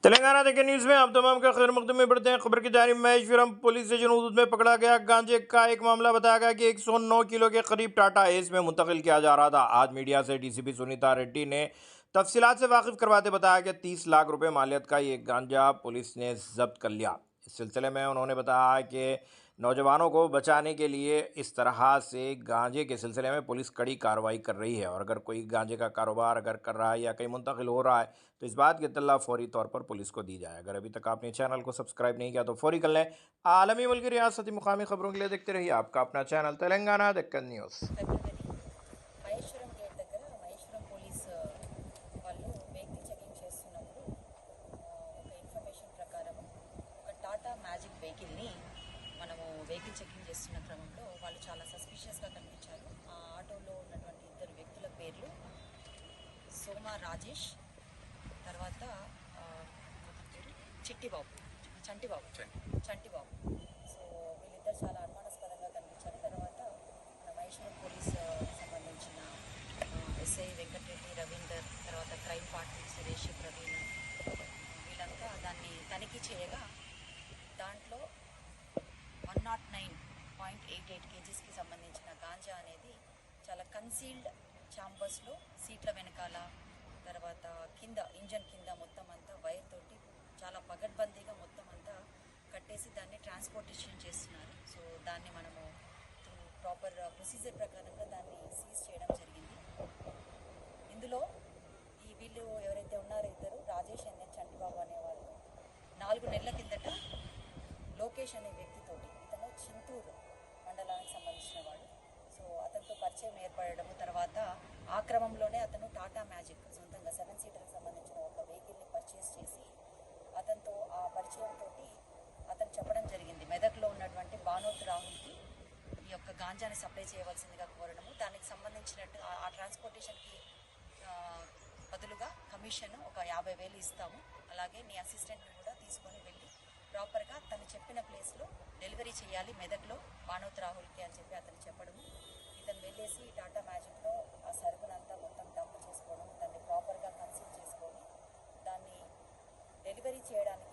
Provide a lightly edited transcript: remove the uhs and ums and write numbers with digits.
तेलंगाना देखिए न्यूज में आप तमाम का खैर मकदम में बढ़ते हैं। खबर की जानिब महेश्वरम पुलिस स्टेशन हदूद में पकड़ा गया गांजे का एक मामला बताया गया कि 109 किलो के करीब टाटा एस में मुंतकिल किया जा रहा था। आज मीडिया से डीसीपी सुनीता रेड्डी ने तफसीलात से वाकिफ करवाते बताया कि 30 लाख रुपए मालियत का ये गांजा पुलिस ने जब्त कर लिया। इस सिलसिले में उन्होंने बताया कि नौजवानों को बचाने के लिए इस तरह से गांजे के सिलसिले में पुलिस कड़ी कार्रवाई कर रही है और अगर कोई गांजे का कारोबार अगर कर रहा है या कहीं मुंतकिल हो रहा है तो इस बात की इत्तला फौरी तौर पर पुलिस को दी जाए। अगर अभी तक आपने चैनल को सब्सक्राइब नहीं किया तो फौरी कर लें। आलमी मुल्की रियासती मुकामी खबरों के लिए देखते रहिए आपका अपना channel Telangana Deccan news. Maheshwaram gate దగ్గర మహేశ్వరం పోలీస్ వాళ్ళు వెహికల్ చెకింగ్ చేస్తున్నప్పుడు ఒక ఇన్ఫర్మేషన్ ప్రకారం ఒక టాటా మ్యాజిక్ వెహికల్ని మనము వెహికల్ చెకింగ్ చేస్తున్న క్రమంలో వాళ్ళు చాలా సస్పిషియస్గా కనిపించారు. ఆ ఆటోలో ఉన్నటువంటి ఇద్దరు వ్యక్తుల పేర్లు సోమా రాజేష్, తర్వాత పేరు చంటిబాబు. సో వీళ్ళిద్దరు చాలా అనుమానాస్పదంగా కనిపించారు. తర్వాత మన మహేశ్వరం పోలీస్ సంబంధించిన ఎస్ఐ వెంకటరెడ్డి, రవీందర్, తర్వాత క్రైమ్ పార్టీ సురేష్, ప్రవీణ్ వీళ్ళంతా దాన్ని తనిఖీ చేయగా దాంట్లో 109.88 kgsకి సంబంధించిన గాంజా అనేది చాలా కన్సీల్డ్ ఛాంబర్స్లో సీట్ల వెనకాల, తర్వాత కింద ఇంజన్ కింద మొత్తం అంతా వైర్ తోటి చాలా పగడ్బందీగా మొత్తం అంతా కట్టేసి దాన్ని ట్రాన్స్పోర్టేషన్ చేస్తున్నారు. సో దాన్ని మనము ప్రాపర్ ప్రొసీజర్ ప్రకారంగా దాన్ని సీజ్ చేయడం జరిగింది. ఇందులో వీళ్ళు ఎవరైతే ఉన్నారో ఇద్దరు రాజేష్ అండ్ చంటిబాబు అనేవాళ్ళు 4 నెలల కిందట లోకేష్ అనే వ్యక్తితోటి, ఇతను చింతూరు మండలానికి సంబంధించిన వాడు. సో అతనితో పరిచయం ఏర్పడము, తర్వాత ఆ క్రమంలోనే అతను టాటా మ్యాజిక్ సొంతంగా 7 సీటర్కి సంబంధించిన ఒక వెహికల్ని పర్చేస్ చేసి అతనితో ఆ పరిచయంతో అతను చెప్పడం జరిగింది మెదక్లో ఉన్నటువంటి బానోత్ రాహుల్కి ఈ యొక్క గాంజాని సప్లై చేయవలసిందిగా కోరడము, దానికి సంబంధించినట్టు ఆ ట్రాన్స్పోర్టేషన్కి బదులుగా కమిషన్ ఒక 50,000 ఇస్తాము, అలాగే నీ అసిస్టెంట్ని కూడా తీసుకొని వెళ్ళి ప్రాపర్గా తను చెప్పిన ప్లేస్లో డెలివరీ చేయాలి మెదక్లో బానోత్ రాహుల్కి అని చెప్పి అతను చెప్పడము. ఇతను వెళ్ళేసి టాటా మ్యాజిక్లో ఆ సరుకునంతా మొత్తం డంప్ చేసుకోవడం, దాన్ని ప్రాపర్గా కన్సీల్ చేసుకొని దాన్ని డెలివరీ చేయడానికి